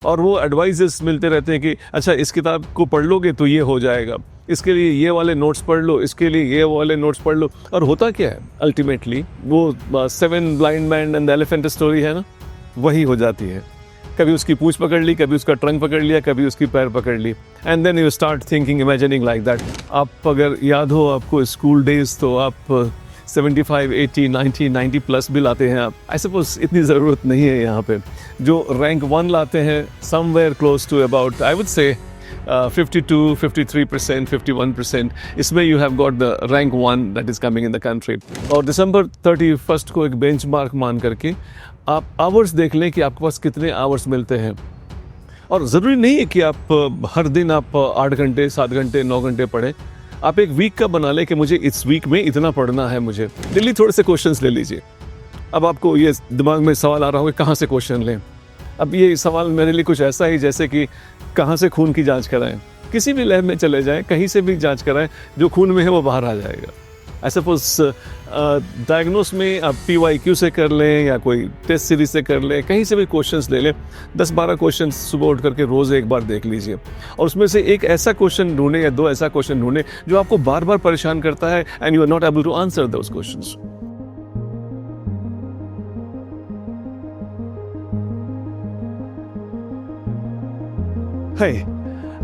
और वो एडवाइजेस मिलते रहते हैं कि अच्छा इस किताब को पढ़ लोगे तो ये हो जाएगा, इसके लिए ये वाले नोट्स पढ़ लो, इसके लिए ये वाले नोट्स पढ़ लो। और होता क्या है अल्टीमेटली, वो 7 blind man and the elephant story है ना, वही हो जाती है। कभी उसकी पूंछ पकड़ ली, कभी उसका ट्रंक पकड़ लिया, कभी उसकी पैर पकड़ ली, and then you start thinking, imagining like that. आप अगर याद हो आपको स्कूल डेज, तो आप 75, 80, 90, 90 प्लस भी लाते हैं आप। आई सपोज इतनी ज़रूरत नहीं है यहाँ पे। जो रैंक 1 लाते हैं, somewhere close to about I would say 52, 53%, 51%, इसमें you have got the rank 1 that is coming in the country. और दिसंबर 31 को एक बेंचमार्क मान करके आप आवर्स देख लें कि आपके पास कितने आवर्स मिलते हैं। और ज़रूरी नहीं है कि आप हर दिन आप 8 घंटे, 7 घंटे, 9 घंटे पढ़ें। आप एक वीक का बना लें कि मुझे इस वीक में इतना पढ़ना है। मुझे डेली थोड़े से क्वेश्चंस ले लीजिए। अब आपको ये दिमाग में सवाल आ रहा होगा कहाँ से क्वेश्चन लें। अब ये सवाल मेरे लिए कुछ ऐसा ही जैसे कि कहाँ से खून की जांच कराएं। किसी भी लैब में चले जाएं, कहीं से भी जांच कराएं, जो खून में है वो बाहर आ जाएगा। आई सपोज डायग्नोस में आप PYQ से कर लें या कोई टेस्ट सीरीज से कर लें, कहीं से भी क्वेश्चंस ले लें। 10-12 क्वेश्चंस सुबह उठ करके रोज़ एक बार देख लीजिए, और उसमें से एक ऐसा क्वेश्चन ढूंढें या 2 ऐसा क्वेश्चन ढूंढें जो आपको बार बार परेशान करता है and you are not able to answer those questions.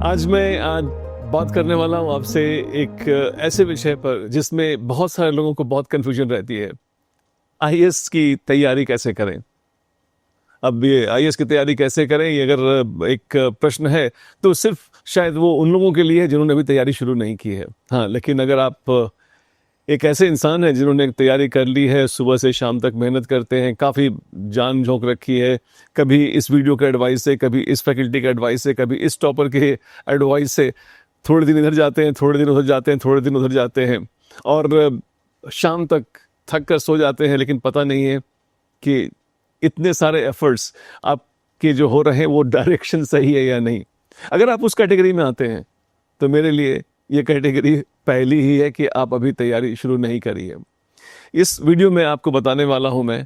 आज मैं बात करने वाला हूँ आपसे एक ऐसे विषय पर जिसमें बहुत सारे लोगों को बहुत कन्फ्यूजन रहती है। IAS की तैयारी कैसे करें। अब ये IAS की तैयारी कैसे करें, ये अगर एक प्रश्न है तो सिर्फ शायद वो उन लोगों के लिए है जिन्होंने अभी तैयारी शुरू नहीं की है। हाँ, लेकिन अगर आप एक ऐसे इंसान है जिन्होंने तैयारी कर ली है, सुबह से शाम तक मेहनत करते हैं, काफ़ी जान झोंक रखी है, कभी इस वीडियो के एडवाइस से, कभी इस फैकल्टी के एडवाइस से, कभी इस टॉपर के एडवाइस से, थोड़े दिन इधर जाते हैं, थोड़े दिन उधर जाते हैं, थोड़े दिन उधर जाते हैं, और शाम तक थक कर सो जाते हैं, लेकिन पता नहीं है कि इतने सारे एफर्ट्स आपके जो हो रहे हैं वो डायरेक्शन सही है या नहीं। अगर आप उस कैटेगरी में आते हैं तो मेरे लिए ये कैटेगरी पहली ही है कि आप अभी तैयारी शुरू नहीं करी है। इस वीडियो में आपको बताने वाला हूं मैं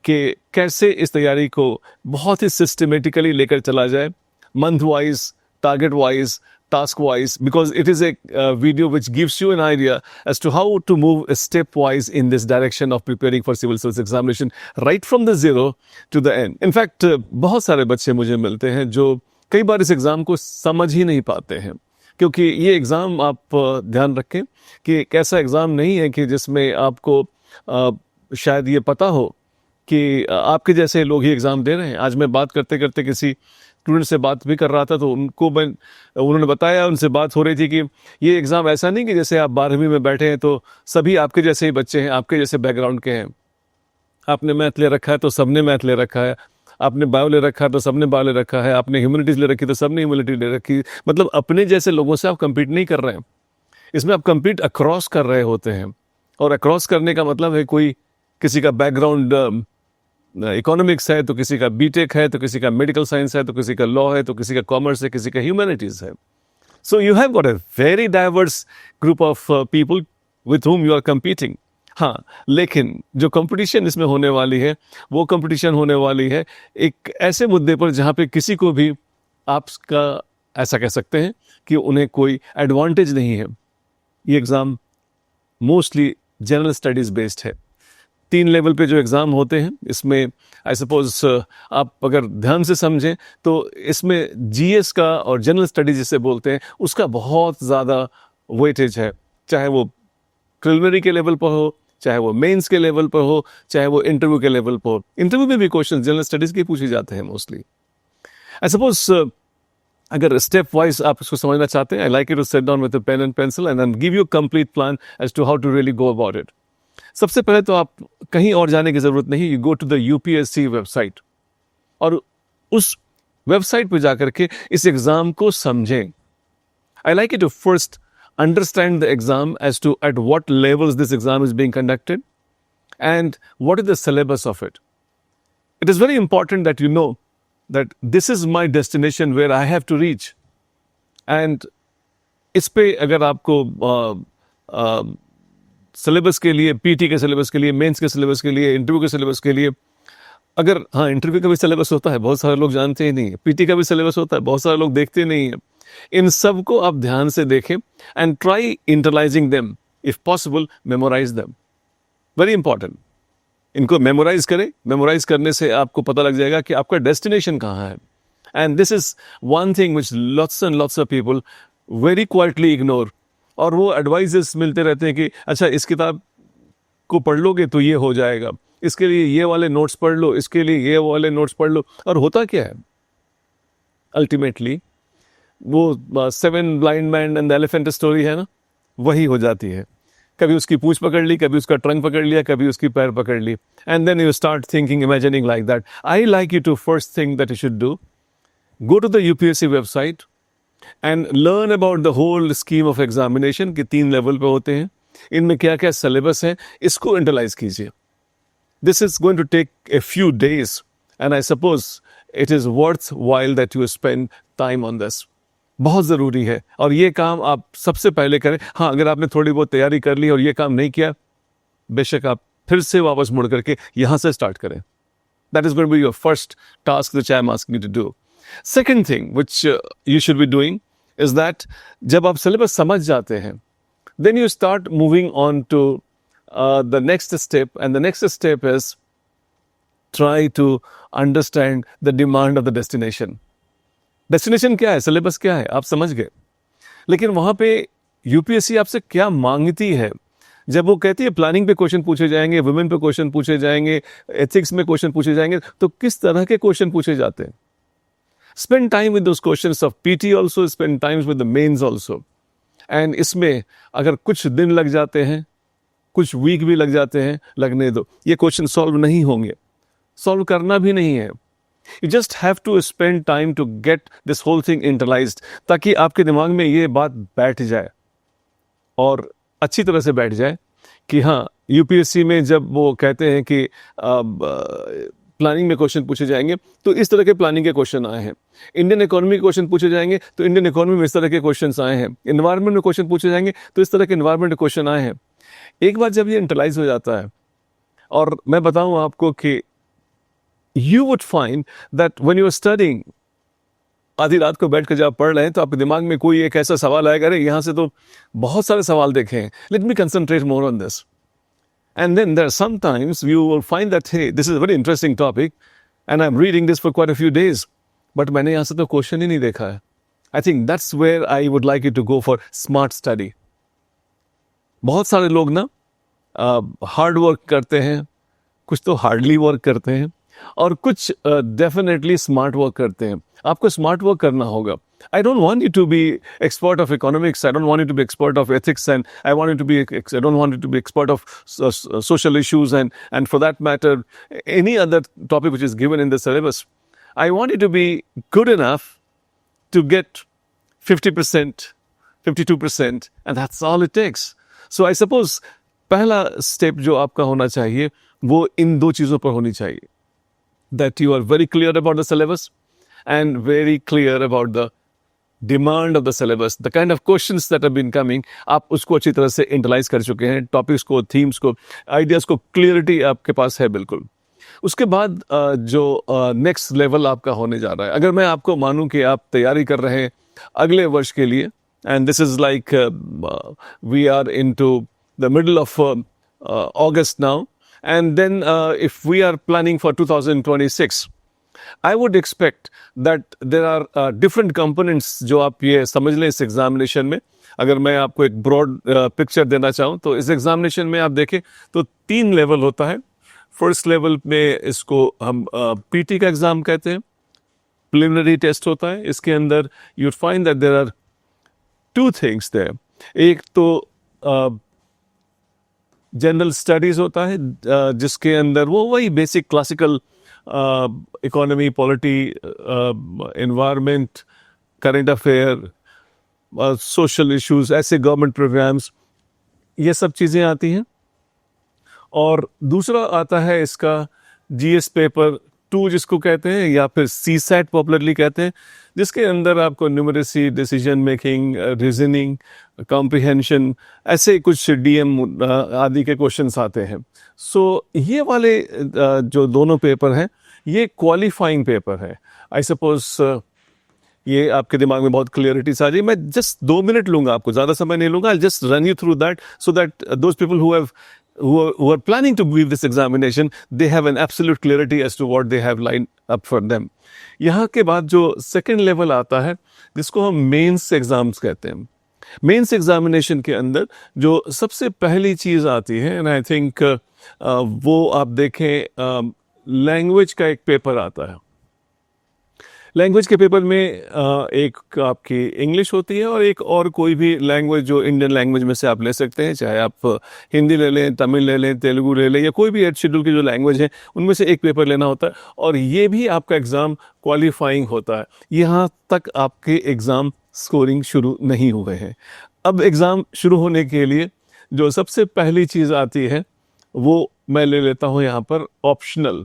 कि कैसे इस तैयारी को बहुत ही सिस्टमेटिकली लेकर चला जाए, month wise, target wise, task wise, because it is a video which gives you an idea as to how to move stepwise in this direction of preparing for civil service examination right from the zero to the end. In fact, बहुत सारे बच्चे मुझे मिलते हैं जो कई बार इस exam को समझ ही नहीं पाते हैं, क्योंकि ये एग्ज़ाम आप ध्यान रखें कि एक ऐसा एग्ज़ाम नहीं है कि जिसमें आपको शायद ये पता हो कि आपके जैसे लोग ही एग्ज़ाम दे रहे हैं। आज मैं बात करते करते किसी स्टूडेंट से बात भी कर रहा था, तो उन्होंने बताया, उनसे बात हो रही थी कि ये एग्ज़ाम ऐसा नहीं कि जैसे आप 12वीं में बैठे हैं तो सभी आपके जैसे ही बच्चे हैं, आपके जैसे बैकग्राउंड के हैं। आपने मैथ ले रखा है तो सबने मैथ ले रखा है, आपने बायो ले रखा है तो सबने बायो ले रखा है, आपने ह्यूमैनिटीज़ ले रखी तो सबने ह्यूमैनिटी ले रखी। मतलब अपने जैसे लोगों से आप कम्पीट नहीं कर रहे हैं, इसमें आप कम्पीट अक्रॉस कर रहे होते हैं। और अक्रॉस करने का मतलब है कोई किसी का बैकग्राउंड इकोनॉमिक्स है, तो किसी का BTech है, तो किसी का मेडिकल साइंस है, तो किसी का लॉ है, तो किसी का कॉमर्स है, किसी का ह्यूमैनिटीज़ है। So you have got a very diverse group of people with whom you are competing। हाँ, लेकिन जो कंपटीशन इसमें होने वाली है वो कंपटीशन होने वाली है एक ऐसे मुद्दे पर जहाँ पे किसी को भी आपका ऐसा कह सकते हैं कि उन्हें कोई एडवांटेज नहीं है। ये exam mostly general studies based है। 3 लेवल पे जो एग्ज़ाम होते हैं, इसमें आई सपोज आप अगर ध्यान से समझें तो इसमें GS का और जनरल स्टडीज जिसे बोलते हैं उसका बहुत ज़्यादा वेटेज है, चाहे वो प्रिलिमिनरी के लेवल पर हो, चाहे वो मेंस के लेवल पर हो, चाहे वो इंटरव्यू के लेवल पर हो। इंटरव्यू में भी क्वेश्चन जनरल स्टडीज़ के पूछे जाते हैं मोस्टली। आई सपोज अगर स्टेप वाइज आप इसको समझना चाहते हैं, I like you to sit down with a pen and pencil and give you complete plan as to how to really go about it. सबसे पहले तो आप कहीं और जाने की ज़रूरत नहीं, you go to the UPSC website और उस वेबसाइट पर जाकर के इस एग्ज़ाम को समझें। I like it to first understand the exam as to at what levels this exam is being conducted and what is the syllabus of it. It is very important that you know that this is my destination where I have to reach. And इस पे अगर आपको syllabus के लिए, PT के syllabus के लिए, mains के सिलेबस के लिए, इंटरव्यू के सिलेबस के लिए अगर हाँ, इंटरव्यू का भी सिलेबस होता है, बहुत सारे लोग जानते ही नहीं है। पीटी का भी सिलेबस होता है, बहुत सारे लोग देखते नहीं है। इन सब को आप ध्यान से देखें and try internalising them, if possible memorise them, very important. इनको मेमोराइज करें। मेमोराइज करने से आपको पता लग जाएगा कि आपका डेस्टिनेशन कहाँ है। And this is one thing which lots and lots of people very quietly ignore. और वो एडवाइजेस मिलते रहते हैं कि अच्छा, इस किताब को पढ़ लोगे तो ये हो जाएगा, इसके लिए ये वाले नोट्स पढ़ लो, इसके लिए ये वाले नोट्स पढ़ लो। और होता क्या है अल्टीमेटली, वो 7 blind man and the elephant story है ना, वही हो जाती है। कभी उसकी पूंछ पकड़ ली, कभी उसका ट्रंक पकड़ लिया, कभी उसकी पैर पकड़ ली, and then you start thinking, imagining like that. I like you to first thing that you should do, go to the UPSC website and learn about the whole scheme of examination के 3 level पे होते हैं, इनमें क्या क्या syllabus है, इसको internalise कीजिए। This is going to take a few days, and I suppose it is worthwhile that you spend time on this. बहुत ज़रूरी है और ये काम आप सबसे पहले करें। हाँ, अगर आपने थोड़ी बहुत तैयारी कर ली और ये काम नहीं किया, बेशक आप फिर से वापस मुड़ करके यहाँ से स्टार्ट करें। That is going to be your first task which I am asking you to do. Second thing which you should be doing is that जब आप सिलेबस समझ जाते हैं, then you start moving on to the next step, and the next step is try to understand the demand of the destination. Destination क्या है, syllabus क्या है, आप समझ गए, लेकिन वहां पे यूपीएससी आपसे क्या मांगती है। जब वो कहती है प्लानिंग पे क्वेश्चन पूछे जाएंगे, वुमेन पे क्वेश्चन पूछे जाएंगे, एथिक्स में क्वेश्चन पूछे जाएंगे, तो किस तरह के क्वेश्चन पूछे जाते हैं। Spend time with those questions of PT also, spend times with the mains also. And इसमें अगर कुछ दिन लग जाते हैं, कुछ वीक भी लग जाते हैं, लगने दो, ये क्वेश्चन सॉल्व नहीं होंगे, सॉल्व करना भी नहीं है। You just have to spend time to get this whole thing internalised, ताकि आपके दिमाग में ये बात बैठ जाए और अच्छी तरह से बैठ जाए कि हाँ, यूपीएससी में जब वो कहते हैं कि प्लानिंग में क्वेश्चन पूछे जाएंगे तो इस तरह के प्लानिंग के क्वेश्चन आए हैं, इंडियन इकोनॉमी के क्वेश्चन पूछे जाएंगे तो इंडियन इकोनॉमी में इस तरह के क्वेश्चन आए हैं, इन्वायरमेंट में क्वेश्चन पूछे जाएंगे तो इस तरह के इन्वायरमेंट के क्वेश्चन आए हैं। एक बार जब ये इंटरलाइज हो जाता है, और मैं बताऊं आपको कि you would find that when you are studying, आधी रात को बैठ कर जब आप पढ़ रहे हैं तो आपके दिमाग में कोई एक ऐसा सवाल आएगा, अरे यहाँ से तो बहुत सारे सवाल देखे हैं, let me concentrate more on this. And then there are sometimes you will find that, hey, this is a very interesting topic and I'm reading this for quite a few days, but मैंने यहाँ से तो question ही नहीं देखा है। I think that's where I would like you to go for smart study. बहुत सारे लोग ना हार्ड वर्क करते हैं, कुछ तो हार्डली वर्क करते हैं, और कुछ डेफिनेटली स्मार्ट वर्क करते हैं। आपको स्मार्ट वर्क करना होगा। I don't want you to be expert of economics. I don't want you to be expert of ethics, and I don't want you to be expert of social issues, and for that matter, any other topic which is given in the syllabus. I want you to be good enough to get 50%, 52%, and that's all it takes. So I suppose पहला step जो आपका होना चाहिए वो इन 2 चीज़ों पर होनी चाहिए, that you are very clear about the syllabus and very clear about the demand of the syllabus, the kind of questions that have been coming, आप उसको अच्छी तरह से इंटरलाइज कर चुके हैं, टॉपिक्स को, थीम्स को, आइडियाज को, क्लियरिटी आपके पास है बिल्कुल। उसके बाद जो नेक्स्ट लेवल आपका होने जा रहा है, अगर मैं आपको मानूं कि आप तैयारी कर रहे हैं अगले वर्ष के लिए, and this is like we are into the middle of August now, and then if we are planning for 2026, I would expect that there are different components जो आप ये समझ लें इस एग्जामिनेशन में। अगर मैं आपको एक ब्रॉड पिक्चर देना चाहूँ तो इस एग्जामिनेशन में आप देखें तो 3 लेवल होता है। फर्स्ट लेवल में इसको हम पीटी का एग्जाम कहते हैं, प्रिलिमिनरी टेस्ट होता है। इसके अंदर you find that there are 2 things there. एक तो जनरल स्टडीज होता है जिसके अंदर वो वही basic classical economy, polity, environment, current affair, social issues, ऐसे गवर्नमेंट प्रोग्राम्स, ये सब चीज़ें आती हैं। और दूसरा आता है इसका जीएस पेपर 2 जिसको कहते हैं, या फिर सीसैट पॉपुलरली कहते हैं, जिसके अंदर आपको numeracy, decision making, reasoning, comprehension, ऐसे कुछ डीएम आदि के क्वेश्चंस आते हैं। सो ये वाले जो दोनों पेपर हैं, ये क्वालिफाइंग पेपर है। आई सपोज ये आपके दिमाग में बहुत क्लियरिटी आ जाए। मैं जस्ट 2 मिनट लूंगा, आपको ज़्यादा समय नहीं लूंगा। I just run you through that so that those people who are planning to give this examination, they have an absolute clarity as to what they have lined up for them. यहाँ के बाद जो second level आता है जिसको हम mains exams कहते हैं। मेंस एग्जामिनेशन के अंदर जो सबसे पहली चीज़ आती है, एंड आई थिंक वो आप देखें, लैंग्वेज का एक पेपर आता है। लैंग्वेज के पेपर में एक आपकी इंग्लिश होती है और एक और कोई भी लैंग्वेज जो इंडियन लैंग्वेज में से आप ले सकते हैं, चाहे आप हिंदी ले लें, तमिल ले लें, तेलुगु ले लें, या कोई भी 8 शेड्यूल की जो लैंग्वेज है उनमें से एक पेपर लेना होता है। और ये भी आपका एग्ज़ाम क्वालिफाइंग होता है। यहाँ तक आपके एग्ज़ाम स्कोरिंग शुरू नहीं हुए हैं। अब एग्ज़ाम शुरू होने के लिए जो सबसे पहली चीज़ आती है वो मैं ले लेता हूँ यहाँ पर ऑप्शनल।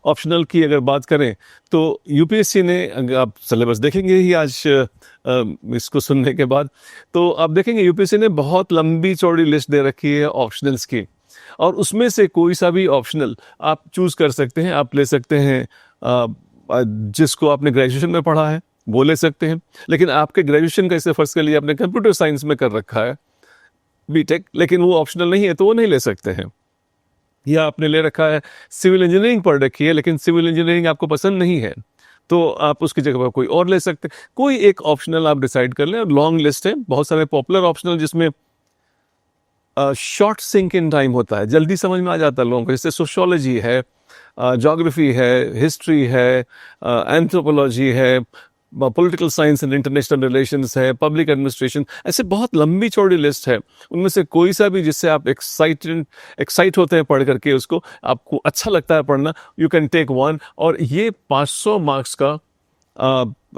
ऑप्शनल की अगर बात करें तो यूपीएससी ने, अगर आप सिलेबस देखेंगे ही आज इसको सुनने के बाद, तो आप देखेंगे यूपीएससी ने बहुत लंबी चौड़ी लिस्ट दे रखी है ऑप्शनल्स की, और उसमें से कोई सा भी ऑप्शनल आप चूज़ कर सकते हैं। आप ले सकते हैं जिसको आपने ग्रेजुएशन में पढ़ा है वो ले सकते हैं, लेकिन आपके ग्रेजुएशन का, इसे फर्ज कर लिए आपने कंप्यूटर साइंस में कर रखा है बीटेक, लेकिन वो ऑप्शनल नहीं है तो वो नहीं ले सकते हैं। या आपने ले रखा है सिविल इंजीनियरिंग पढ़ रखी है लेकिन सिविल इंजीनियरिंग आपको पसंद नहीं है तो आप उसकी जगह पर कोई और ले सकते हैं। कोई एक ऑप्शनल आप डिसाइड कर लें। और लॉन्ग लिस्ट है, बहुत सारे पॉपुलर ऑप्शनल जिसमें शॉर्ट सिंक इन टाइम होता है, जल्दी समझ में आ जाता है लोगों को, जैसे सोशियोलॉजी है, ज्योग्राफी है, हिस्ट्री है, एंथ्रोपोलॉजी है, political science and international relations है, पब्लिक एडमिनिस्ट्रेशन, ऐसे बहुत लंबी चौड़ी लिस्ट है। उनमें से कोई सा भी जिससे आप एक्साइट होते हैं पढ़ करके, उसको आपको अच्छा लगता है पढ़ना, यू कैन टेक वन। और ये 500 मार्क्स का,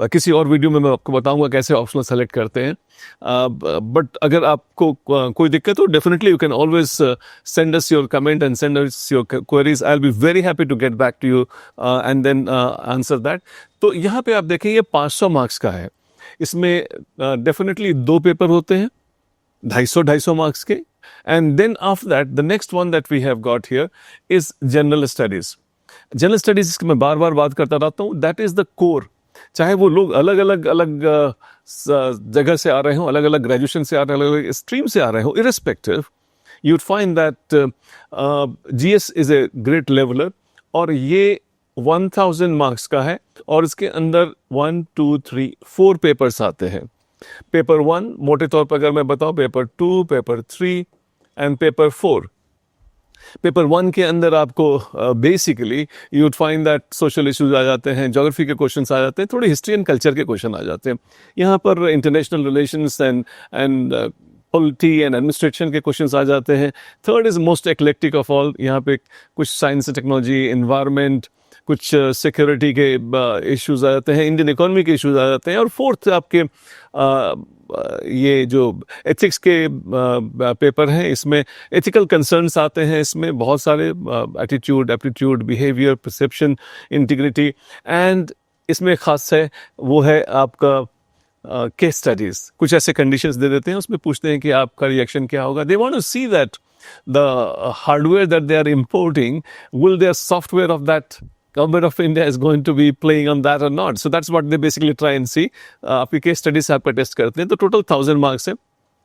किसी और वीडियो में मैं आपको बताऊंगा कैसे ऑप्शनल सेलेक्ट करते हैं। बट अगर आपको कोई दिक्कत हो, definitely you can always send us your comment and send us your queries. I will be very happy to get back to you and then answer that. तो यहाँ पे आप देखें ये 500 मार्क्स का है। इसमें डेफिनेटली 2 पेपर होते हैं 250 मार्क्स के। And then after that the next one that we have got here is general studies. General studies की मैं बार बार बात करता रहता हूँ, दैट इज द कोर। चाहे वो लोग अलग अलग जगह से आ रहे हो, अलग अलग ग्रेजुएशन से आ रहे हो, अलग अलग स्ट्रीम से आ रहे हो, irrespective, you would find that GS is a great leveller. और ये 1000 मार्क्स का है और इसके अंदर 1 2 3 4 पेपर्स आते हैं। पेपर 1 मोटे तौर पर अगर मैं बताऊं, paper 2, paper 3 and paper 4। Paper 1 के अंदर आपको basically you would find that social issues आ जाते हैं, ज्योग्राफी के क्वेश्चंस आ जाते हैं, थोड़ी हिस्ट्री एंड कल्चर के क्वेश्चन आ जाते हैं। यहाँ पर international relations and polity and administration के क्वेश्चंस आ जाते हैं। Third is most eclectic of all, यहाँ पे कुछ साइंस एंड टेक्नोलॉजी, एनवायरनमेंट, कुछ सिक्योरिटी के इश्यूज आ जाते हैं, इंडियन इकोनॉमी के इश्यूज आ जाते हैं। और फोर्थ आपके ये जो एथिक्स के पेपर हैं, इसमें एथिकल कंसर्न्स आते हैं। इसमें बहुत सारे attitude, aptitude, behaviour, perception, integrity, and इसमें खास है वो है आपका केस स्टडीज। कुछ ऐसे कंडीशंस दे देते हैं, उसमें पूछते हैं कि आपका रिएक्शन क्या होगा। They want to see that the hardware that they are importing, will their software of that government of India is going to be playing on that or not. So that's what they basically try and see. आपकी case study से आपका test करते हैं। तो total 1000 marks है।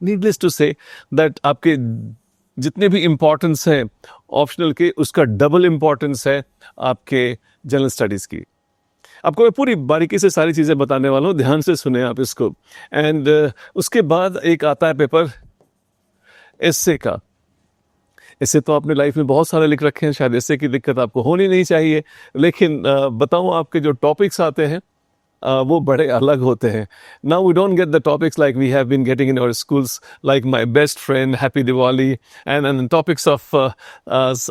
Needless to say that आपके जितने भी इम्पोर्टेंस है ऑप्शनल के, उसका डबल इम्पोर्टेंस है आपके जनरल स्टडीज की। आपको मैं पूरी बारीकी से सारी चीज़ें बताने वाला हूँ, ध्यान से सुने आप इसको। एंड उसके बाद एक आता है पेपर एस्से का। इससे तो आपने लाइफ में बहुत सारे लिख रखे हैं, शायद इससे की दिक्कत आपको होनी नहीं चाहिए, लेकिन बताऊं आपके जो टॉपिक्स आते हैं वो बड़े अलग होते हैं। Now we don't get the topics like we have been getting in our schools, like my best friend, happy Diwali and topics of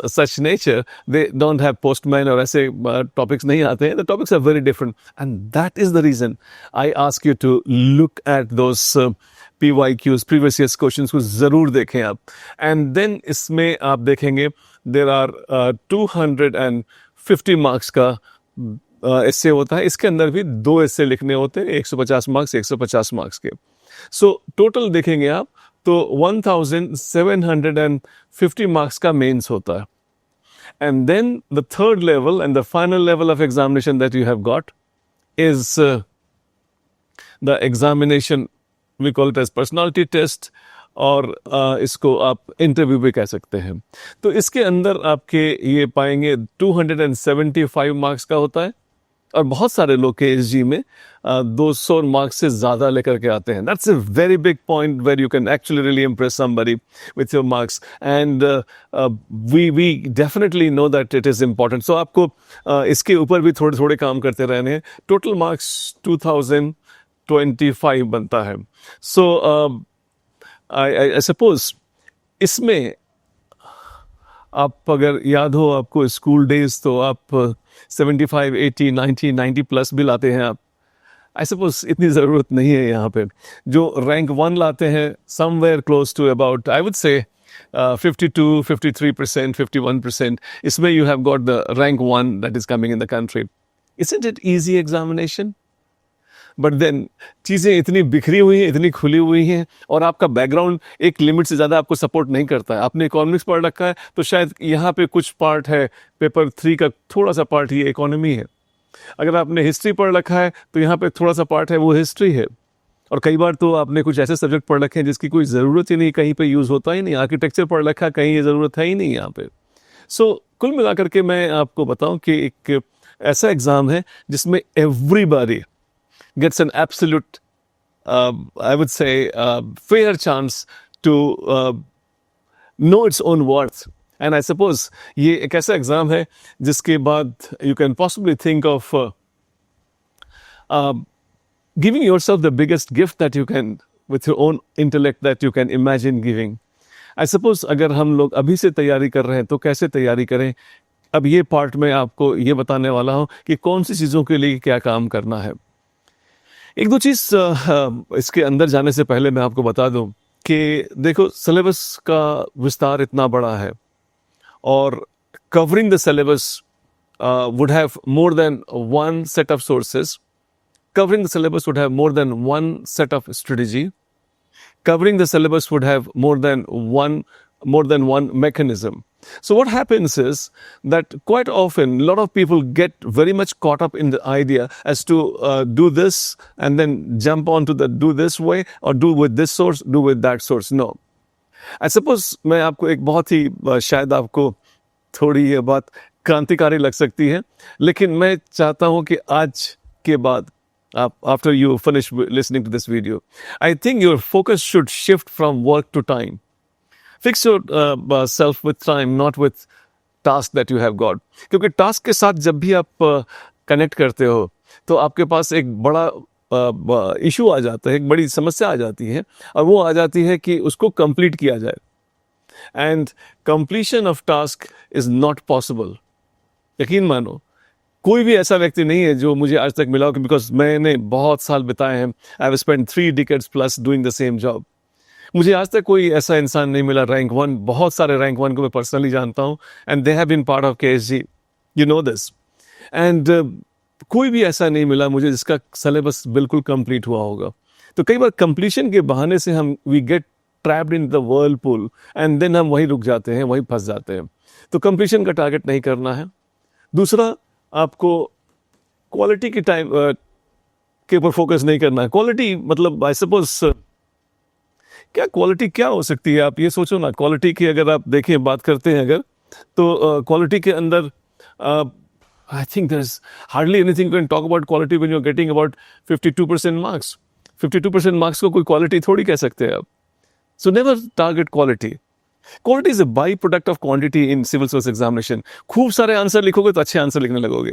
such nature. They don't have postman और ऐसे टॉपिक्स नहीं आते हैं। The topics are very different and that is the reason I ask you to look at those PYQs, previous years questions को ज़रूर देखें आप। And then इसमें आप देखेंगे देर आर 250 मार्क्स का एस्से होता है। इसके अंदर भी 2 एस्से लिखने होते हैं, 150 मार्क्स, 150 मार्क्स के। सो टोटल देखेंगे आप तो 1750 मार्क्स का मेंस होता है। And then the third level and the final level of examination that you have got is the examination. We call it as personality test, और इसको आप इंटरव्यू भी कह सकते हैं. तो इसके अंदर आपके ये पाएंगे 275 मार्क्स का होता है, और बहुत सारे लोग KSG में 200 मार्क्स से ज़्यादा लेकर के आते हैं. That's a very big point where you can actually really impress somebody with your marks, and we definitely know that it is important. So आपको इसके ऊपर भी थोड़े थोड़े काम करते रहने हैं. टोटल मार्क्स 2025 बनता है. सो आई सपोज इसमें आप अगर याद हो आपको स्कूल डेज, तो आप 75, 80, 90, 90 प्लस भी लाते हैं आप. आई सपोज इतनी ज़रूरत नहीं है यहाँ पे. जो रैंक 1 लाते हैं somewhere close to about I would say 52, 53%, 51%, इसमें you have got the rank 1 that is coming in the country. Isn't it easy examination? But then चीज़ें इतनी बिखरी हुई हैं, इतनी खुली हुई हैं, और आपका बैकग्राउंड एक लिमिट से ज़्यादा आपको सपोर्ट नहीं करता है. आपने इकोनॉमिक्स पढ़ रखा है तो शायद यहाँ पे कुछ पार्ट है, पेपर 3 का थोड़ा सा पार्ट ये इकोनॉमी है. अगर आपने हिस्ट्री पढ़ रखा है तो यहाँ पे थोड़ा सा पार्ट है वो हिस्ट्री है. और कई बार तो आपने कुछ ऐसे सब्जेक्ट पढ़ रखे हैं जिसकी कोई ज़रूरत ही नहीं, कहीं पे यूज़ होता ही नहीं. आर्किटेक्चर पढ़ रखा है, कहीं ये ज़रूरत है ही नहीं यहाँ पे. सो कुल मिलाकर के मैं आपको बताऊँ कि एक ऐसा एग्ज़ाम है जिसमें everybody gets an absolute, I would say, fair chance to know its own worth. And I suppose ये एक ऐसा एग्ज़ाम है जिसके बाद you can possibly think of giving yourself the biggest gift that you can, with your own intellect, that you can imagine giving. I suppose अगर हम लोग अभी से तैयारी कर रहे हैं तो कैसे तैयारी करें, अब ये पार्ट में आपको ये बताने वाला हूँ कि कौन सी चीज़ों के लिए क्या काम करना है. एक दो चीज़ इसके अंदर जाने से पहले मैं आपको बता दूं कि देखो, सिलेबस का विस्तार इतना बड़ा है, और covering the syllabus would have more than one set of sources. Covering the syllabus would have more than one set of strategy. Covering the syllabus would have more than one mechanism. So what happens is that quite often a lot of people get very much caught up in the idea as to do this and then jump on to the do this way, or do with this source, do with that source. No. I suppose मैं आपको एक बहुत ही शायद आपको थोड़ी ये बात क्रांतिकारी लग सकती है, लेकिन मैं चाहता हूँ कि आज के बाद after you finish listening to this video, I think your focus should shift from work to time. Fix yourself with time, not with task that you have got. क्योंकि टास्क के साथ जब भी आप कनेक्ट करते हो तो आपके पास एक बड़ा इशू आ जाता है, एक बड़ी समस्या आ जाती है, और वो आ जाती है कि उसको कंप्लीट किया जाए. And completion of task is not possible. यकीन मानो, कोई भी ऐसा व्यक्ति नहीं है जो मुझे आज तक मिला हो, बिकॉज मैंने बहुत साल बिताए हैं. I have spent 3 decades plus doing the same job. मुझे आज तक कोई ऐसा इंसान नहीं मिला रैंक 1. बहुत सारे रैंक 1 को मैं पर्सनली जानता हूँ, and they have been part of KSG, you know this. And कोई भी ऐसा नहीं मिला मुझे जिसका सिलेबस बिल्कुल कंप्लीट हुआ होगा. तो कई बार कंप्लीशन के बहाने से हम we get trapped in the whirlpool, and then हम वहीं रुक जाते हैं, वहीं फंस जाते हैं. तो कंप्लीशन का टारगेट नहीं करना है. दूसरा, आपको क्वालिटी के टाइम के ऊपर फोकस नहीं करना है. क्वालिटी मतलब आई सपोज क्या क्वालिटी क्या हो सकती है, आप ये सोचो ना. क्वालिटी की अगर आप देखें, बात करते हैं अगर, तो क्वालिटी के अंदर I think there is hardly anything you can talk about quality when you are getting about 52% marks. 52% marks को कोई क्वालिटी थोड़ी कह सकते हैं आप. So never target quality. Quality is a by product of quantity in civil service examination. खूब सारे answer लिखोगे तो अच्छे आंसर लिखने लगोगे.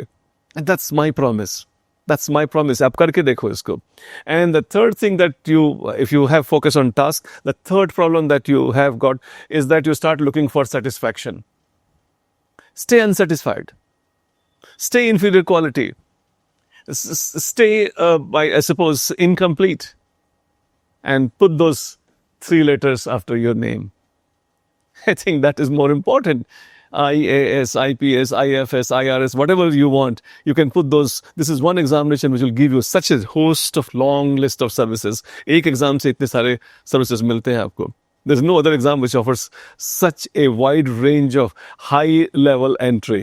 And that's my promise. That's my promise. आप करके देखो इसको. And the third thing that you, if you have focus on task, the third problem that you have got is that you start looking for satisfaction. Stay unsatisfied. Stay inferior quality. Stay, I suppose, incomplete. And put those 3 letters after your name. I think that is more important. IAS, IPS, IFS, IRS, whatever you want, you can put those. This is one examination which will give you such a host of long list of services. एक exam से इतने सारे services मिलते हैं आपको. There's no other exam which offers such a wide range of high level entry.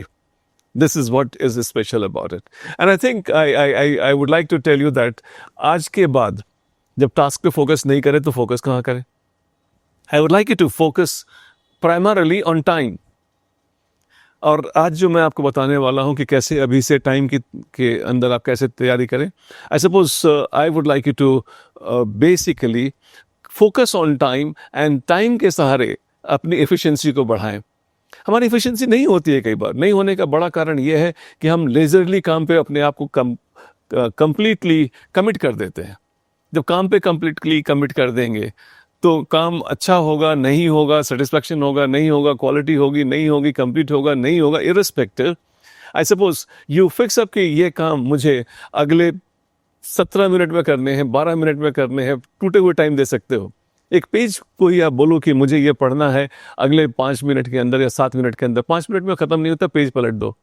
This is what is special about it. And I think I would like to tell you that आज के बाद जब task पे focus नहीं करें तो focus कहाँ करें? I would like you to focus primarily on time. और आज जो मैं आपको बताने वाला हूँ कि कैसे अभी से टाइम के अंदर आप कैसे तैयारी करें. I suppose I would like you to basically focus on time and time के सहारे अपनी एफिशिएंसी को बढ़ाएं. हमारी एफिशिएंसी नहीं होती है कई बार. नहीं होने का बड़ा कारण यह है कि हम लेजरली काम पे अपने आप को कंप्लीटली कमिट कर देते हैं. जब काम पे कंप्लीटली कमिट कर देंगे तो काम अच्छा होगा नहीं होगा, सेटिस्फैक्शन होगा नहीं होगा, क्वालिटी होगी नहीं होगी, कंप्लीट होगा नहीं होगा, irrespective. I suppose you fix up कि ये काम मुझे अगले 17 मिनट में करने हैं, 12 मिनट में करने हैं. टूटे हुए टाइम दे सकते हो. एक पेज को ही आप बोलो कि मुझे ये पढ़ना है अगले 5 मिनट के अंदर या 7 मिनट के अंदर. 5 मिनट में ख़त्म नहीं होता, पेज पलट दो.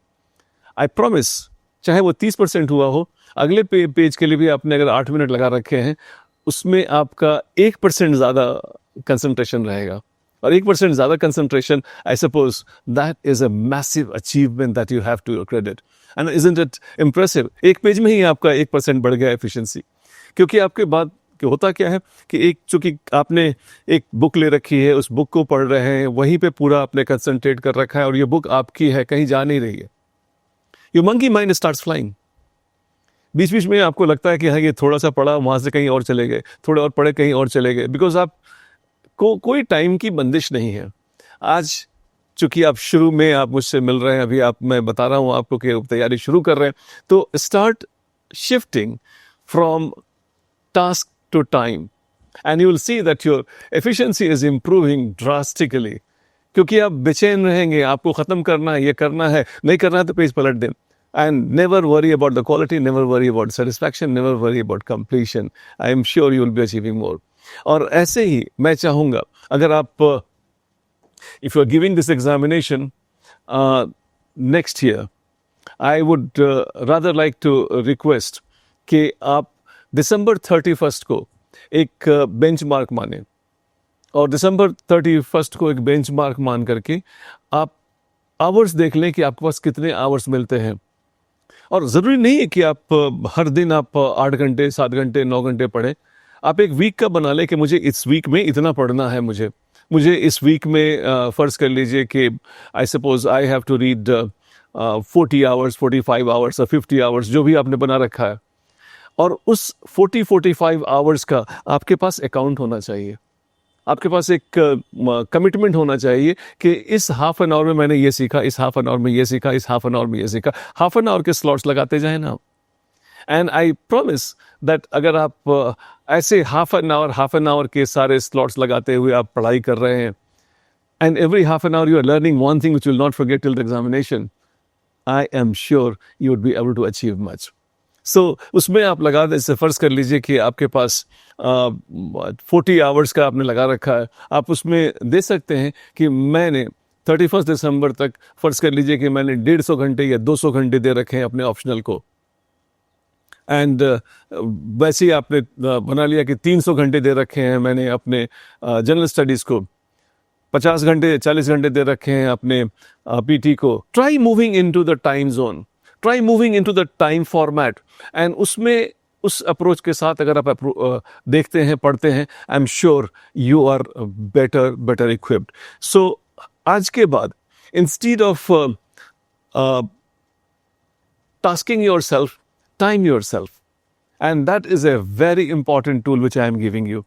आई प्रॉमिस, चाहे वो 30% हुआ हो, अगले पेज के लिए भी आपने अगर 8 मिनट लगा रखे हैं, उसमें आपका 1% ज़्यादा कंसंट्रेशन रहेगा. और 1% ज़्यादा concentration, I suppose that is a massive achievement that you have to credit. And isn't it impressive? एक पेज में ही आपका 1% बढ़ गया एफिशिएंसी. क्योंकि आपके बाद कि होता क्या है कि चूंकि आपने एक बुक ले रखी है, उस बुक को पढ़ रहे हैं, वहीं पे पूरा आपने कंसंट्रेट कर रखा है और ये बुक आपकी है, कहीं जा नहीं रही है. Your monkey mind starts flying. बीच बीच में आपको लगता है कि हाँ ये थोड़ा सा पढ़ा, वहाँ से कहीं और चले गए, थोड़े और पढ़े, कहीं और चले गए. बिकॉज आप कोई टाइम की बंदिश नहीं है. आज चूंकि आप शुरू में आप मुझसे मिल रहे हैं, अभी मैं बता रहा हूँ आपको कि तैयारी शुरू कर रहे हैं, तो start shifting from task to time and you will see that your efficiency is improving drastically. क्योंकि आप बेचैन रहेंगे, आपको ख़त्म करना है, ये करना है, नहीं करना है तो पेज पलट दें. And never worry about the quality, never worry about satisfaction, never worry about completion. I am sure you will be achieving more. और ऐसे ही मैं चाहूँगा, अगर आप if you are giving this examination next year, I would rather like to request कि आप December 31st को एक benchmark माने. और December 31st को एक benchmark मान करके आप आवर्स देख लें कि आपके पास कितने आवर्स मिलते हैं. और ज़रूरी नहीं है कि आप हर दिन आप 8 घंटे, 7 घंटे, 9 घंटे पढ़ें. आप एक वीक का बना लें कि मुझे इस वीक में इतना पढ़ना है. मुझे इस वीक में फ़र्ज़ कर लीजिए कि I suppose I have to read 40 hours, 45 hours और 50 आवर्स, जो भी आपने बना रखा है. और उस 40-45 आवर्स का आपके पास अकाउंट होना चाहिए. आपके पास एक कमिटमेंट होना चाहिए कि इस हाफ एन आवर में मैंने ये सीखा, इस हाफ एन आवर में ये सीखा, इस हाफ एन आवर में ये सीखा. हाफ एन आवर के स्लॉट्स लगाते जाएं ना. एंड आई प्रॉमिस दैट अगर आप ऐसे हाफ एन आवर के सारे स्लॉट्स लगाते हुए आप पढ़ाई कर रहे हैं, and every half an hour you are learning one thing which will not forget till the examination, I am sure you would be able to achieve much. So उसमें आप लगा दें, इससे फ़र्ज़ कर लीजिए कि आपके पास 40 आवर्स का आपने लगा रखा है. आप उसमें दे सकते हैं कि मैंने 31 दिसंबर तक फ़र्ज़ कर लीजिए कि मैंने 150 घंटे या 200 घंटे दे रखे हैं अपने ऑप्शनल को. एंड वैसे ही आपने बना लिया कि 300 घंटे दे रखे हैं मैंने अपने जनरल स्टडीज़ को. 50 घंटे, 40 घंटे दे रखे हैं अपने पीटी को. Try moving into the time zone. Try moving into the time format. And उसमें उस अप्रोच के साथ अगर आप देखते हैं, पढ़ते हैं, I am sure you are better equipped. So आज के बाद instead of tasking yourself, time yourself. And that is a very important tool which I am giving you.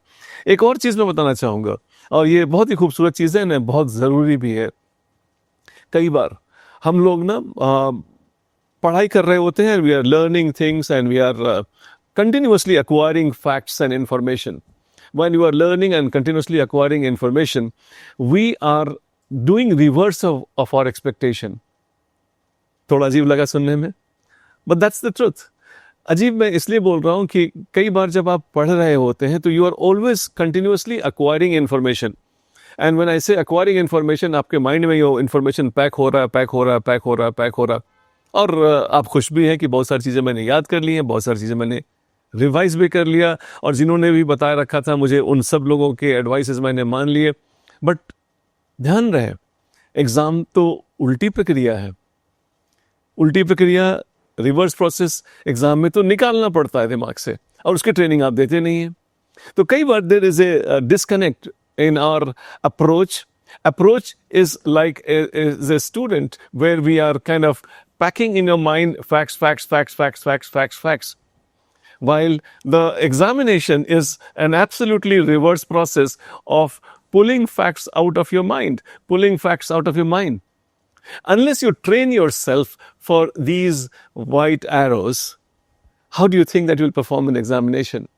एक और चीज़ मैं बताना चाहूँगा, और ये बहुत ही खूबसूरत चीज़ है ना, बहुत ज़रूरी भी है. कई बार हम लोग ना पढ़ाई कर रहे होते हैं, we are learning things and we are continuously acquiring facts and information. When you are learning and continuously acquiring information, we are doing reverse of our expectation. थोड़ा अजीब लगा सुनने में, but that's the truth. अजीब मैं इसलिए बोल रहा हूँ कि कई बार जब आप पढ़ रहे होते हैं तो you are always continuously acquiring information. And when I say acquiring information, आपके माइंड में ये information पैक हो रहा है. और आप खुश भी हैं कि बहुत सारी चीज़ें मैंने याद कर ली हैं, बहुत सारी चीज़ें मैंने रिवाइज भी कर लिया, और जिन्होंने भी बताया रखा था मुझे उन सब लोगों के एडवाइसेस मैंने मान लिए। बट ध्यान रहे, एग्ज़ाम तो उल्टी प्रक्रिया है। उल्टी प्रक्रिया, रिवर्स प्रोसेस, एग्ज़ाम में तो निकालना पड़ता है दिमाग से, और उसकी ट्रेनिंग आप देते नहीं हैं। तो कई बार there is a disconnect in our approach. Approach is like is a student where we are kind of packing in your mind facts, while the examination is an absolutely reverse process of pulling facts out of your mind. Unless you train yourself for these white arrows, how do you think that you will perform an examination?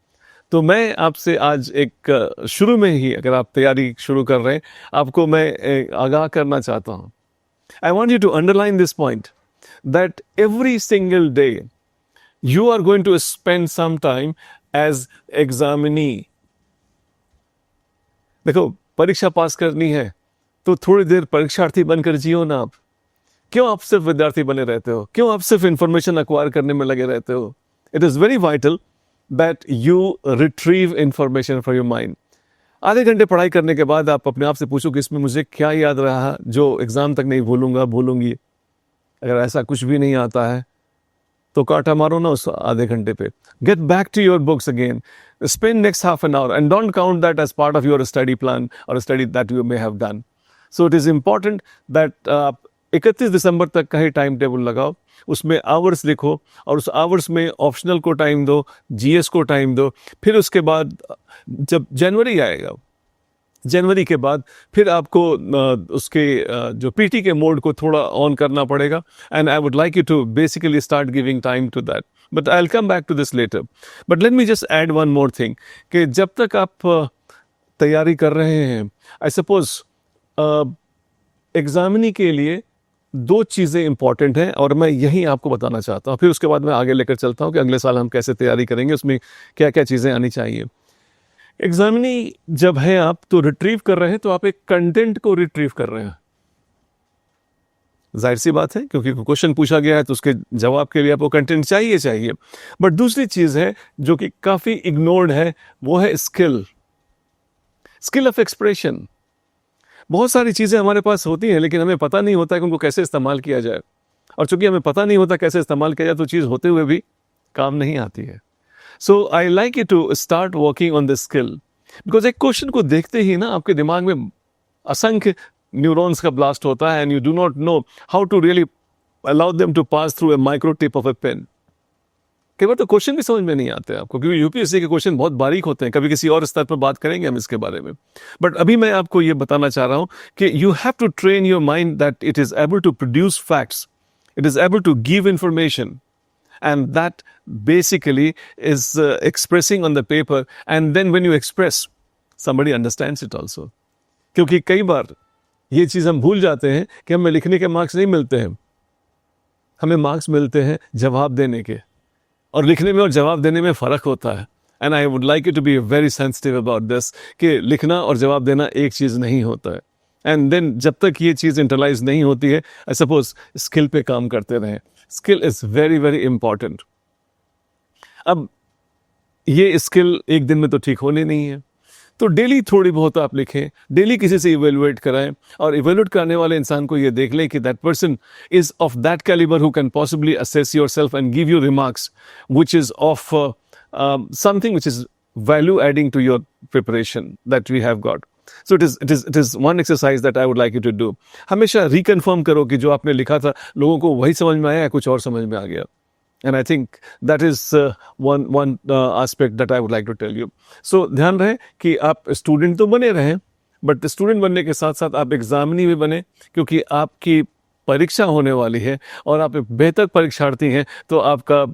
तो मैं आपसे आज एक शुरू में ही, अगर आप तैयारी शुरू कर रहे हैं, आपको मैं आगाह करना चाहता हूँ. I want you to underline this point, that every single day you are going to spend some time as examinee. देखो, परीक्षा पास करनी है तो थोड़ी देर परीक्षार्थी बनकर जियो ना आप. क्यों आप सिर्फ विद्यार्थी बने रहते हो? क्यों आप सिर्फ इंफॉर्मेशन अक्वायर करने में लगे रहते हो? It is very vital that you retrieve information from your mind. आधे घंटे पढ़ाई करने के बाद आप अपने आप से पूछो कि इसमें मुझे क्या याद रहा जो एग्जाम तक नहीं भूलूंगी. अगर ऐसा कुछ भी नहीं आता है तो काटा मारो ना उस आधे घंटे पे. Get back to your books again. Spend next half an hour and don't count that as part of your study plan or a study that you may have done. So it is important that 31 दिसंबर तक का ही time table लगाओ, उसमें hours लिखो, और उस hours में optional को time दो, जीएस को टाइम दो. फिर उसके बाद जब जनवरी आएगा, जनवरी के बाद फिर आपको उसके जो पीटी के मोड को थोड़ा ऑन करना पड़ेगा. And I would like you to basically start giving time to that, but I will come back to this later. But let me just add one more thing, कि जब तक आप तैयारी कर रहे हैं, आई सपोज एग्जामिनी के लिए दो चीज़ें इंपॉर्टेंट हैं, और मैं यही आपको बताना चाहता हूँ. फिर उसके बाद मैं आगे लेकर चलता हूँ कि अगले साल हम कैसे तैयारी करेंगे, उसमें क्या क्या चीज़ें आनी चाहिए. एग्जामिनी जब है आप तो रिट्रीव कर रहे हैं, तो आप एक कंटेंट को रिट्रीव कर रहे हैं. जाहिर सी बात है, क्योंकि क्वेश्चन पूछा गया है तो उसके जवाब के लिए आपको कंटेंट चाहिए. बट दूसरी चीज़ है जो कि काफ़ी इग्नोर्ड है, वो है स्किल ऑफ एक्सप्रेशन. बहुत सारी चीज़ें हमारे पास होती हैं, लेकिन हमें पता नहीं होता कि उनको कैसे इस्तेमाल किया जाए, और चूंकि हमें पता नहीं होता कैसे इस्तेमाल किया जाए तो चीज़ होते हुए भी काम नहीं आती है. So I like you to start working on this skill, because एक क्वेश्चन को देखते ही ना आपके दिमाग में असंख्य न्यूरॉन्स का ब्लास्ट होता है, and you do not know how to really allow them to pass through a micro tip of a pen. कई बार तो क्वेश्चन भी समझ में नहीं आते आपको, क्योंकि यूपीएससी के क्वेश्चन बहुत बारीक होते हैं. कभी किसी और स्तर पर बात करेंगे हम इसके बारे में. बट अभी मैं आपको ये बताना चाह रहा हूं कि you have to train your mind that it is able to produce facts, it is able to give information, and that basically is expressing on the paper. And then when you express, somebody understands it also. क्योंकि कई बार ये चीज़ हम भूल जाते हैं कि हमें लिखने के मार्क्स नहीं मिलते हैं, हमें मार्क्स मिलते हैं जवाब देने के, और लिखने में और जवाब देने में फ़र्क होता है. And I would like you to be very sensitive about this, कि लिखना और जवाब देना एक चीज़ नहीं होता है. एंड देन जब तक ये चीज़ इंटरलाइज नहीं होती है, आई सपोज स्किल पे काम करते रहें. Skill is very very important. अब ये स्किल एक दिन में तो ठीक होनी नहीं है, तो डेली थोड़ी बहुत आप लिखें, डेली किसी से इवेलुएट कराएं, और इवेलुएट करने वाले इंसान को ये देख लें कि that person is of that calibre who can possibly assess yourself and give you remarks which is of something which is value adding to your preparation that we have got. So it is one exercise that I would like you to do. हमेशा reconfirm करो कि जो आपने लिखा था लोगों को वही समझ में आया या कुछ और समझ में आ गया. And I think that is one aspect that I would like to tell you. So ध्यान रहे कि आप स्टूडेंट तो बने रहें, बट स्टूडेंट बनने के साथ साथ आप एग्जामिनी भी बने, क्योंकि आपकी परीक्षा होने वाली है और आप एक बेहतर परीक्षार्थी हैं, तो आपका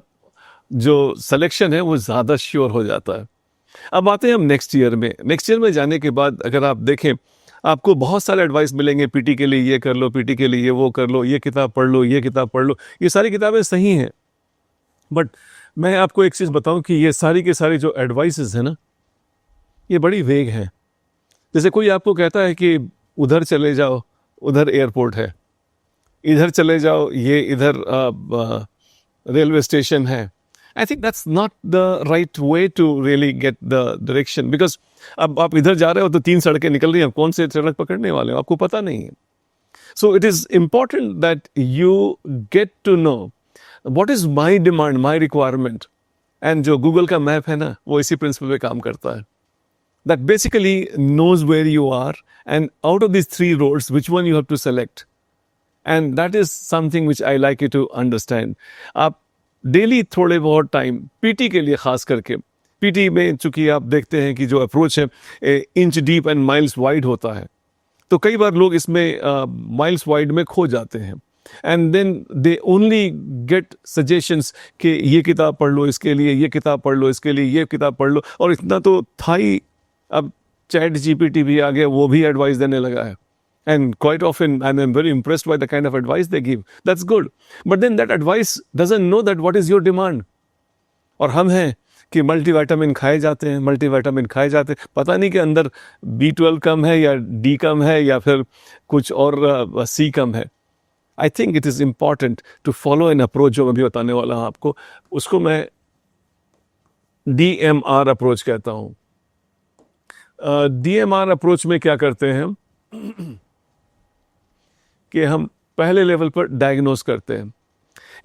जो सिलेक्शन है वो ज़्यादा श्योर हो जाता है. अब आते हैं हम नेक्स्ट ईयर में. नेक्स्ट ईयर में जाने के बाद अगर आप देखें, आपको बहुत सारे एडवाइस मिलेंगे, पीटी के लिए ये कर लो, पीटी के लिए ये वो कर लो, ये किताब पढ़ लो, ये किताब पढ़ लो. ये सारी किताबें सही हैं, बट मैं आपको एक चीज़ बताऊं कि ये सारी के सारी जो एडवाइसेस है ना, ये बड़ी वेग हैं. जैसे कोई आपको कहता है कि उधर चले जाओ, उधर एयरपोर्ट है, इधर चले जाओ, ये इधर रेलवे स्टेशन है, I think that's not the right way to really get the direction, because अब आप इधर जा रहे हो तो 3 सड़कें निकल रही हैं, कौन से सड़क पकड़ने वाले हो आपको पता नहीं है. So it is important that you get to know what is my demand, my requirement. And जो गूगल का मैप है ना, वो इसी प्रिंसिपल पे काम करता है. That basically knows where you are, and out of these 3 roads, which one you have to select. And that is something which I like you to understand. आप डेली थोड़े बहुत टाइम पीटी के लिए खास करके, पीटी में चूंकि आप देखते हैं कि जो अप्रोच है inch deep and miles wide होता है, तो कई बार लोग इसमें माइल्स वाइड में खो जाते हैं. And then they only get suggestions कि ये किताब पढ़ लो इसके लिए, ये किताब पढ़ लो इसके लिए, ये किताब पढ़ लो. और इतना तो था ही, अब चैट जीपीटी भी आ गया, वो भी एडवाइस देने लगा है. And quite often, and I'm very impressed by the kind of advice they give. That's good. But then that advice doesn't know that what is your demand. और हम हैं कि मल्टीविटामिन खाए जाते हैं, मल्टीविटामिन खाए जाते हैं, पता नहीं कि अंदर B12 कम है या D कम है या फिर कुछ और C कम है. I think it is important to follow an approach जो मैं भी बताने वाला हूँ आपको. उसको मैं DMR अप्रोच कहता हूँ. DMR अप्रोच में क्या करते हैं हम कि हम पहले लेवल पर डायग्नोस करते हैं.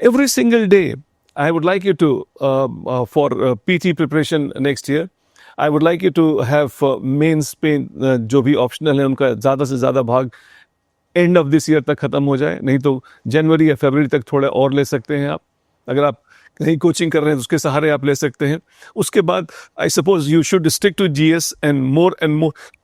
Every single day I would like you to for PT preparation next year, I would like you to have mains पे जो भी ऑप्शनल है उनका ज़्यादा से ज़्यादा भाग एंड ऑफ दिस ईयर तक ख़त्म हो जाए. नहीं तो जनवरी या फरवरी तक थोड़ा और ले सकते हैं आप. अगर आप कहीं कोचिंग कर रहे हैं तो उसके सहारे आप ले सकते हैं. उसके बाद I suppose you should stick to GS and more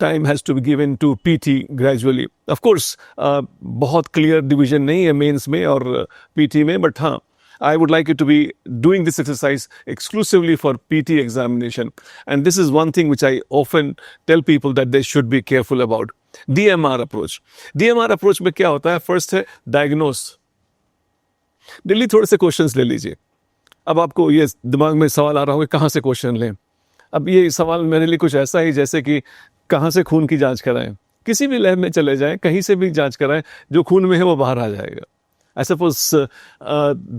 time has to be given to PT gradually. Of course बहुत क्लियर डिवीजन नहीं है मेंस में और पीटी में, बट हाँ, I would like you to be doing this exercise exclusively for PT examination. And this is one thing which I often tell people that they should be careful about. DMR approach. DMR approach में क्या होता है? First है diagnose. Daily थोड़े से questions ले लीजिए. अब आपको ये दिमाग में सवाल आ रहा होगा कहाँ से क्वेश्चन लें. अब ये सवाल मेरे लिए कुछ ऐसा ही जैसे कि कहाँ से खून की जांच कराएं. किसी भी लैब में चले जाएं, कहीं से भी जांच कराएं, जो खून में है वो बाहर आ जाएगा. आई सपोज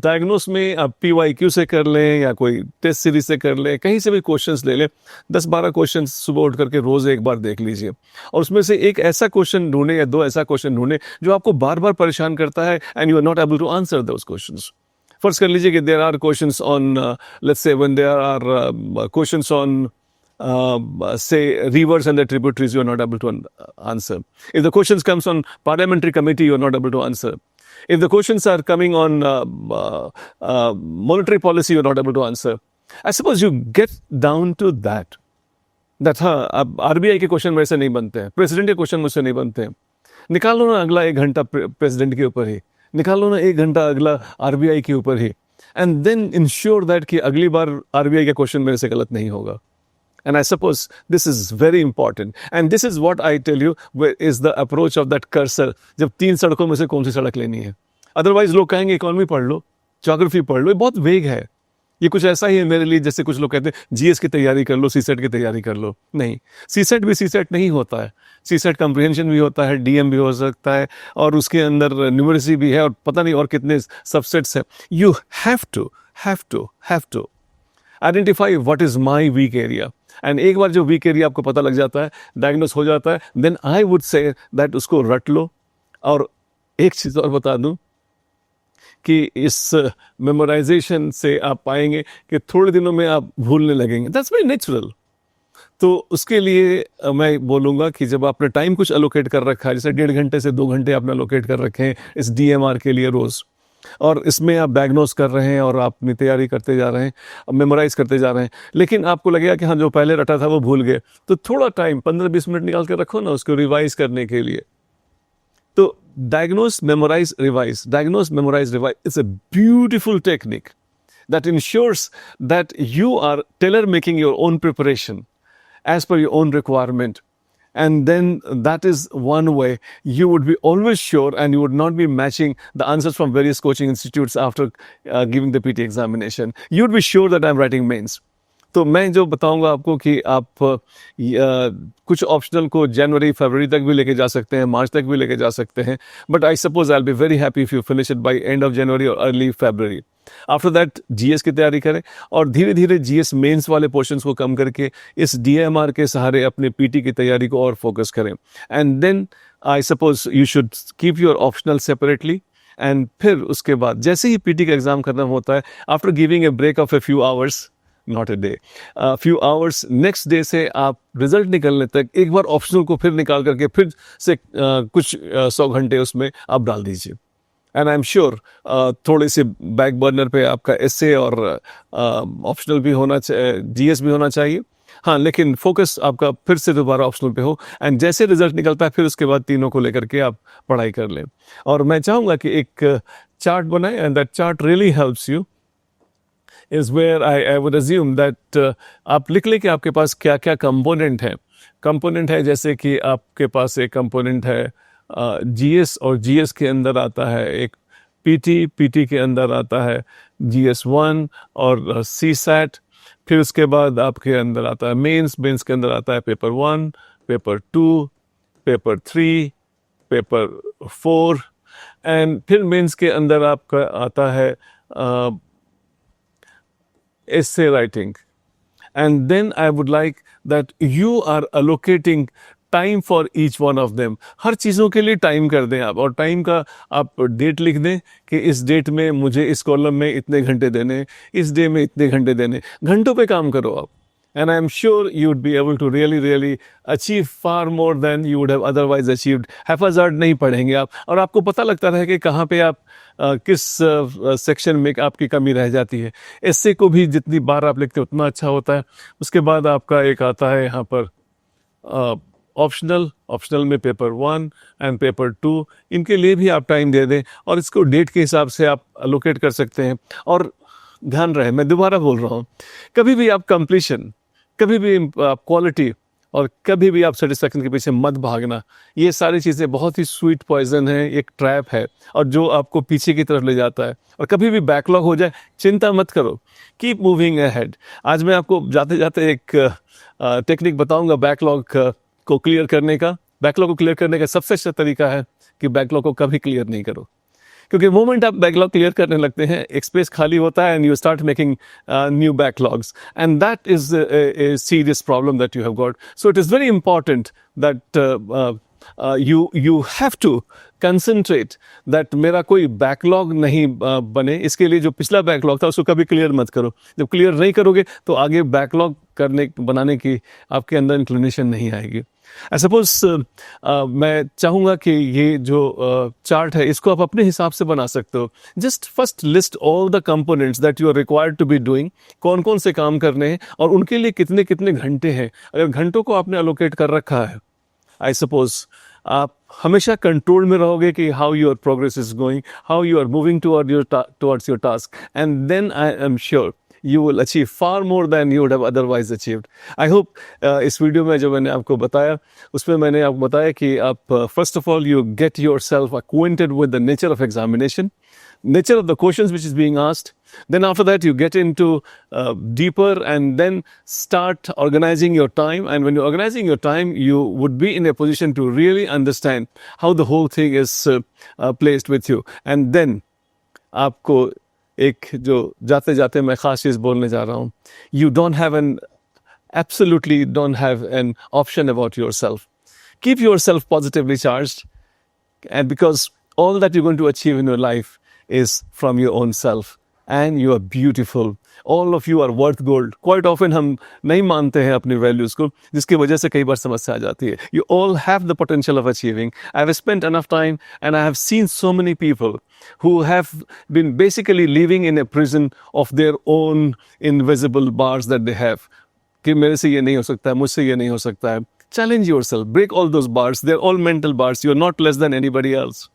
डायग्नोस में आप PYQ से कर लें या कोई टेस्ट सीरीज से कर लें, कहीं से भी क्वेश्चंस ले लें. 10-12 क्वेश्चन सुबह उठ करके रोज़ एक बार देख लीजिए और उसमें से एक ऐसा क्वेश्चन ढूंढें या 2 ऐसा क्वेश्चन ढूंढें जो आपको बार बार परेशान करता है and you are not able to answer those questions. First कर लीजिए कि there are questions on, let's say when there are questions on say rivers and their tributaries, you are not able to answer. If the questions comes on parliamentary committee, you are not able to answer. If the questions are coming on monetary policy, you are not able to answer. I suppose you get down to that. That हाँ, अब RBI के question मेरे से नहीं बनते हैं, president के question मुझसे नहीं बनते हैं. निकाल लो ना अगला 1 घंटा प्रेसिडेंट के ऊपर ही, निकाल लो ना 1 घंटा अगला RBI के ऊपर ही, एंड देन इंश्योर दैट कि अगली बार RBI का क्वेश्चन मेरे से गलत नहीं होगा. And I suppose this is very important. And this is what I tell you is the approach of that cursor. जब 3 सड़कों में से कौन सी सड़क लेनी है. अदरवाइज लोग कहेंगे इकोनॉमी पढ़ लो, ज्योग्राफी पढ़ लो, ये बहुत वेग है. ये कुछ ऐसा ही है मेरे लिए जैसे कुछ लोग कहते हैं जीएस की तैयारी कर लो, सीसेट की तैयारी कर लो. नहीं, सीसेट भी सीसेट नहीं होता है. सीसेट कम्प्रिहेंशन भी होता है, डीएम भी हो सकता है, और उसके अंदर न्यूमरेसी भी है, और पता नहीं और कितने सबसेट्स हैं. You have to identify what is my weak area. And एक बार जो वीक एरिया आपको पता लग जाता है, डायग्नोस हो जाता है, then I would say that उसको रट लो. और एक चीज़ और बता दूं कि इस मेमोराइजेशन से आप पाएंगे कि थोड़े दिनों में आप भूलने लगेंगे. That's very natural. तो उसके लिए मैं बोलूँगा कि जब आपने टाइम कुछ अलोकेट कर रखा है, जैसे 1.5 घंटे से 2 घंटे आपने अलोकेट कर रखे हैं इस DMR के लिए रोज़, और इसमें आप डायग्नोस कर रहे हैं और आप अपनी तैयारी करते जा रहे हैं, मेमोराइज करते जा रहे हैं, लेकिन आपको लगेगा कि हाँ जो पहले रटा था वो भूल गए, तो थोड़ा टाइम 15-20 मिनट निकाल के रखो ना उसको रिवाइज करने के लिए. तो diagnose, memorise, revise, diagnose, memorise, revise, it's a beautiful technique that ensures that you are tailor making your own preparation as per your own requirement. And then that is one way you would be always sure, and you would not be matching the answers from various coaching institutes after giving the PT examination. You would be sure that I'm writing mains. तो मैं जो बताऊंगा आपको कि आप कुछ optional को जनवरी फरवरी तक भी लेके जा सकते हैं, मार्च तक भी लेके जा सकते हैं, but I suppose I will be very happy if you finish it by end of January और early February. After that GS की तैयारी करें और धीरे धीरे जीएस मेंस वाले पोर्शंस को कम करके इस डीएमआर के सहारे अपने पीटी की तैयारी को और फोकस करें। And then I suppose you should keep your optional separately, and फिर उसके बाद जैसे ही पीटी का एग्जाम खत्म होता है, after giving a break of a few hours, not a day, few hours, next day से आप रिजल्ट निकलने तक एक बार ऑप्शनल को फिर निकाल करके फिर से कुछ 100 घंटे उसमें आप डाल दीजिए। एंड आई एम श्योर थोड़े से बैक बर्नर पे आपका एसए और ऑप्शनल भी होना चाहिए, जीएस भी होना चाहिए, हाँ, लेकिन फोकस आपका फिर से दोबारा ऑप्शनल पे हो। एंड जैसे रिजल्ट निकलता है फिर उसके बाद तीनों को लेकर के आप पढ़ाई कर लें। और मैं चाहूँगा कि एक चार्ट बनाएं, and that chart really helps you is where I would assume that आप लिख लें कि आपके पास क्या क्या कंपोनेंट है। कंपोनेंट है जैसे कि आपके पास एक कंपोनेंट है जीएस, और जीएस के अंदर आता है एक पीटी, पीटी के अंदर आता है जीएस 1 और सी सैट, फिर उसके बाद आपके अंदर आता है मेंस, मेंस के अंदर आता है paper 1, paper 2, paper 3, paper 4, and फिर मेंस के अंदर आपका आता है essay writing. And then I would like that you are allocating time for each one of them. हर चीज़ों के लिए टाइम कर दें आप, और टाइम का आप डेट लिख दें कि इस डेट में मुझे इस कॉलम में इतने घंटे देने, इस डे में इतने घंटे देने। घंटों पे काम करो आप, and I am sure you would be able to really achieve far more than you would have otherwise achieved. Haphazard नहीं पढ़ेंगे आप, और आपको पता लगता रहे कि कहाँ पे आप किस सेक्शन में आपकी कमी रह जाती है। एस्से को भी जितनी बार आप लिखते हो उतना अच्छा होता है। उसके बाद आपका एक आता है यहाँ पर ऑप्शनल में पेपर 1 एंड पेपर 2, इनके लिए भी आप टाइम दे दें, और इसको डेट के हिसाब से आप अलोकेट कर सकते हैं। और ध्यान रहे, मैं दोबारा बोल रहा हूँ, कभी भी आप कंप्लीशन, कभी भी आप क्वालिटी, और कभी भी आप सेटिस्फैक्शन के पीछे मत भागना। ये सारी चीज़ें बहुत ही स्वीट पॉइजन है, एक ट्रैप है, और जो आपको पीछे की तरफ ले जाता है। और कभी भी बैकलॉग हो जाए, चिंता मत करो, कीप मूविंग अहेड। आज मैं आपको जाते जाते एक टेक्निक बताऊंगा बैकलॉग को क्लियर करने का। बैकलॉग को क्लियर करने का सबसे अच्छा तरीका है कि बैकलॉग को कभी क्लियर नहीं करो, क्योंकि मोमेंट आप बैकलॉग क्लियर करने लगते हैं, एक स्पेस खाली होता है, and you start making new backlogs, and that is a serious problem that you have got. So it is very important that you have to concentrate that मेरा कोई बैकलॉग नहीं बने। इसके लिए जो पिछला बैकलॉग था उसको कभी क्लियर मत करो। जब क्लियर नहीं करोगे तो आगे बैकलॉग बनाने की आपके अंदर इंक्लिनेशन नहीं आएगी। आई सपोज मैं चाहूँगा कि ये जो चार्ट है इसको आप अपने हिसाब से बना सकते हो। Just first list all the components that you are required to be doing, कौन कौन से काम करने हैं और उनके लिए कितने कितने घंटे हैं। अगर घंटों को आपने अलोकेट कर रखा है, आई सपोज आप हमेशा कंट्रोल में रहोगे कि how your progress is going, how you are moving towards your task, and then I am sure you will achieve far more than you would have otherwise achieved. I hope इस video में जो मैंने आपको बताया उसमें मैंने आपको बताया कि आप first of all you get yourself acquainted with the nature of examination, nature of the questions which is being asked. Then after that you get into deeper and then start organizing your time. And when you're organizing your time, you would be in a position to really understand how the whole thing is placed with you. And then आपको एक जो जाते जाते मैं खास चीज़ बोलने जा रहा हूँ, you absolutely don't have an option about yourself. Keep yourself positively charged, and because all that you're going to achieve in your life is from your own self, and you are beautiful. All of you are worth gold. Quite often हम नहीं मानते हैं अपनी values को, जिसकी वजह से कई बार समस्या आ जाती है। You all have the potential of achieving. I have spent enough time and I have seen so many people who have been basically living in a prison of their own invisible bars that they have. कि मेरे से ये नहीं हो सकता है, मुझसे ये नहीं हो सकता है। Challenge yourself. Break all those bars. They're all mental bars. You're not less than anybody else.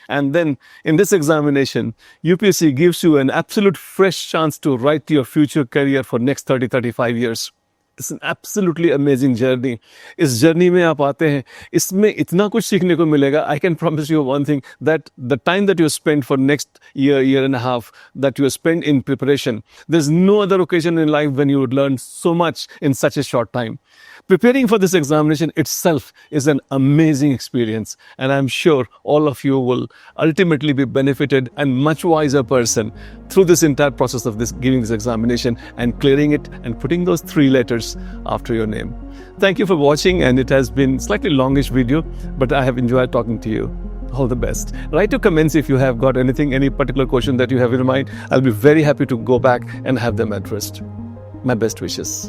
And then in this examination, UPSC gives you an absolute fresh chance to write your future career for next 30-35 years. It's an absolutely amazing journey. इस journey में आप आते हैं, इसमें इतना कुछ सीखने को मिलेगा। I can promise you one thing, that the time that you spend for next year and half, that you spend in preparation, there is no other occasion in life when you would learn so much in such a short time. Preparing for this examination itself is an amazing experience, and I'm sure all of you will ultimately be benefited and much wiser person through this entire process of this giving this examination and clearing it and putting those 3 letters after your name. Thank you for watching, and it has been slightly longish video, but I have enjoyed talking to you. All the best. Write your comments if you have got anything, any particular question that you have in mind. I'll be very happy to go back and have them addressed. My best wishes.